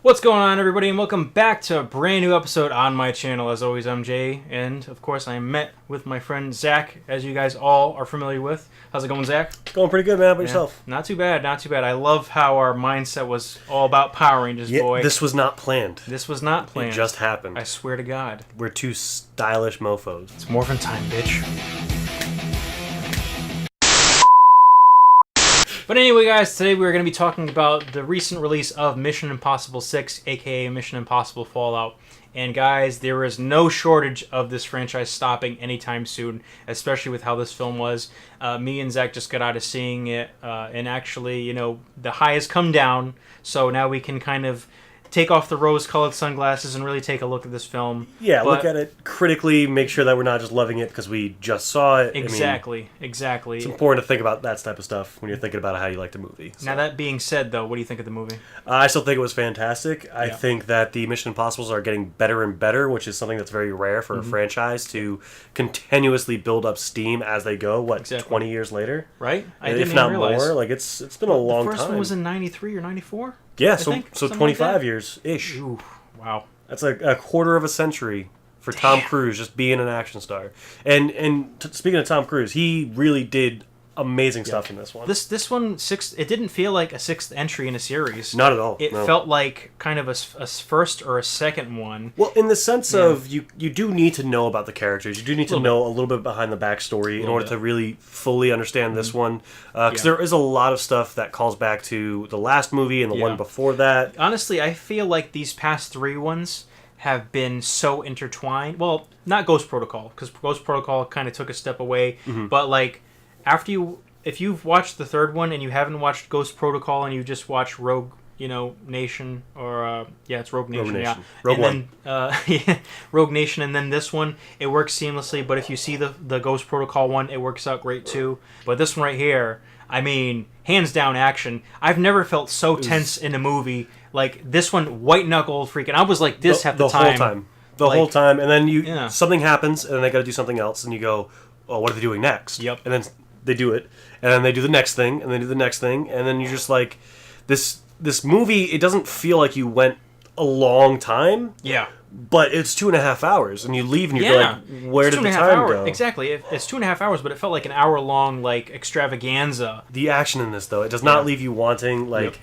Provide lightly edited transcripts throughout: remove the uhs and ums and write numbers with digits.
What's going on, everybody, and welcome back to a brand new episode on my channel. As always, I'm Jay, and of course I am met with my friend Zach, as you guys all are familiar with. How's it going, Zach? Going pretty good, man. How about yourself? Not too bad, not too bad. I love how our mindset was all about Power Rangers, boy. This was not planned. This was not planned. It just happened. I swear to God. We're two stylish mofos. It's morphin' time, bitch. But anyway, guys, today we're going to be talking about the recent release of Mission Impossible 6, aka Mission Impossible Fallout. And guys, there is no shortage of this franchise stopping anytime soon, especially with how this film was. Me and Zach just got out of seeing it, and actually, you know, the high has come down, so now we can kind of take off the rose-colored sunglasses and really take a look at this film. Yeah, look at it critically, make sure that we're not just loving it because we just saw it. Exactly. It's important to think about that type of stuff when you're thinking about how you like the movie. So. Now, that being said, though, what do you think of the movie? I still think it was fantastic. I think that the Mission Impossibles are getting better and better, which is something that's very rare for a franchise to continuously build up steam as they go, 20 years later? Right? If not more. Like, it's been a long time. The first one was in 93 or 94? Yeah, so 25 years-ish. Ooh, wow. That's a quarter of a century for Tom Cruise just being an action star. And speaking of Tom Cruise, he really did amazing stuff in this one. This one, it didn't feel like a sixth entry in a series. Not at all. It felt like kind of a first or a second one. Well, in the sense of you do need to know about the characters. You do need to know a little bit behind the backstory in order to really fully understand this one. Because there is a lot of stuff that calls back to the last movie and the one before that. Honestly, I feel like these past three ones have been so intertwined. Well, not Ghost Protocol, because Ghost Protocol kind of took a step away. But like, if you've watched the third one and you haven't watched Ghost Protocol and you just watch Rogue, Nation, or it's Rogue Nation, Rogue One. Rogue Nation, and then this one, it works seamlessly. But if you see the Ghost Protocol one, it works out great too. But this one right here, I mean, hands down action. I've never felt so tense in a movie like this one. White knuckled freaking. I was like this half the time. The whole time, and then something happens, and then they got to do something else, and you go, "Oh, what are they doing next?" Yep. And then they do it, and then they do the next thing, and they do the next thing, and then you're just like, this movie, it doesn't feel like you went a long time. Yeah. But it's 2.5 hours, and you leave, and you're like, where did the time go? Exactly. It's 2.5 hours, but it felt like an hour-long, like, extravaganza. The action in this, though, it does not leave you wanting, like,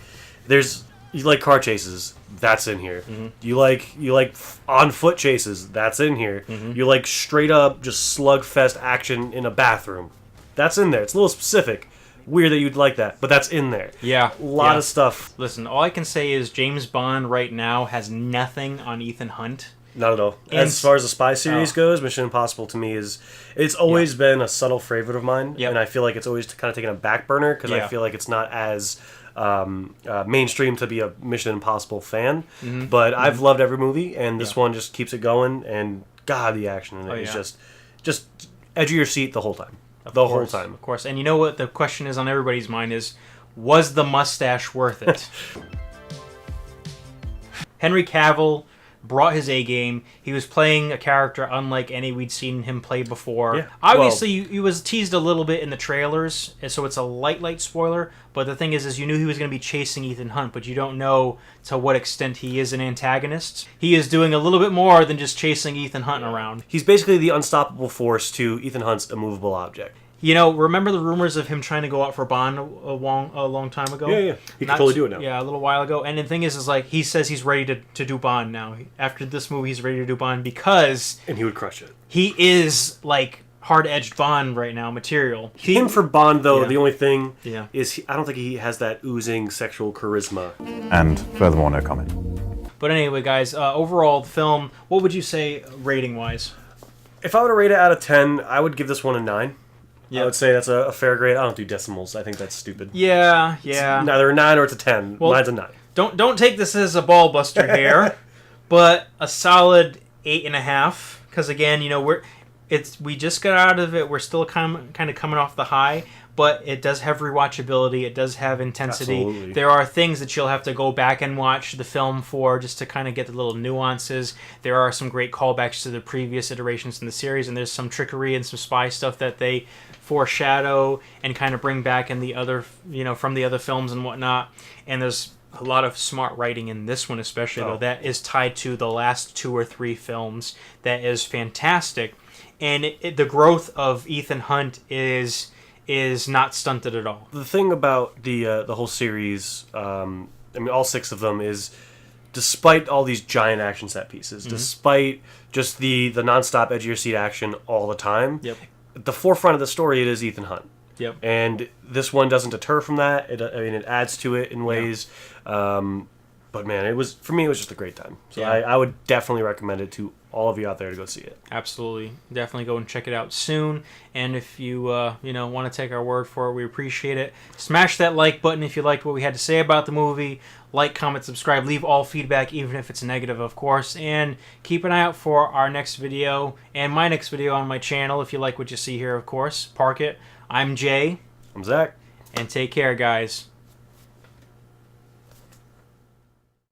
you like car chases, that's in here. You like on-foot chases, that's in here. You like straight-up, just slugfest action in a bathroom. That's in there. It's a little specific. Weird that you'd like that, but that's in there. Yeah. A lot of stuff. Listen, all I can say is James Bond right now has nothing on Ethan Hunt. Not at all. As far as the spy series goes, Mission Impossible to me it's always been a subtle favorite of mine, and I feel like it's always kind of taken a back burner because I feel like it's not as mainstream to be a Mission Impossible fan. But I've loved every movie, and this one just keeps it going, and God, the action in it is just edge of your seat the whole time. Whole time. Of course. And you know what the question is on everybody's mind is, was the mustache worth it? Henry Cavill brought his A-game. He was playing a character unlike any we'd seen him play before. Yeah. Obviously, he was teased a little bit in the trailers, so it's a light spoiler. But the thing is you knew he was going to be chasing Ethan Hunt, but you don't know to what extent he is an antagonist. He is doing a little bit more than just chasing Ethan Hunt around. He's basically the unstoppable force to Ethan Hunt's immovable object. Remember the rumors of him trying to go out for Bond a long time ago? Yeah. He can totally do it now. Yeah, a little while ago. And the thing is like, he says he's ready to do Bond now. After this movie, he's ready to do Bond because... And he would crush it. He is, like, hard-edged Bond right now material. Him for Bond, though, the only thing is I don't think he has that oozing sexual charisma. And furthermore, no comment. But anyway, guys, overall, the film, what would you say rating-wise? If I were to rate it out of 10, I would give this one a 9. Yep. I would say that's a fair grade. I don't do decimals. I think that's stupid. Yeah. It's neither a 9 or it's a 10. Well, mine's a 9. Don't take this as a ball buster here, but a solid 8.5. Because again, we just got out of it. We're still kind of coming off the high, but it does have rewatchability. It does have intensity. Absolutely. There are things that you'll have to go back and watch the film for just to kind of get the little nuances. There are some great callbacks to the previous iterations in the series, and there's some trickery and some spy stuff that they foreshadow and kind of bring back in the other, from the other films and whatnot. And there's a lot of smart writing in this one, especially though that is tied to the last 2 or 3 films. That is fantastic, and the growth of Ethan Hunt is not stunted at all. The thing about the whole series, I mean, all 6 of them is, despite all these giant action set pieces, despite just the nonstop edge of your seat action all the time, at the forefront of the story, it is Ethan Hunt. Yep. And this one doesn't deter from that. It adds to it in ways. But man, for me, it was just a great time. So I would definitely recommend it to all of you out there to go see it. Absolutely. Definitely go and check it out soon. And if you want to take our word for it, we appreciate it. Smash that like button if you liked what we had to say about the movie. Like, comment, subscribe. Leave all feedback, even if it's negative, of course. And keep an eye out for our next video and my next video on my channel if you like what you see here, of course. Park it. I'm Jay. I'm Zach. And take care, guys.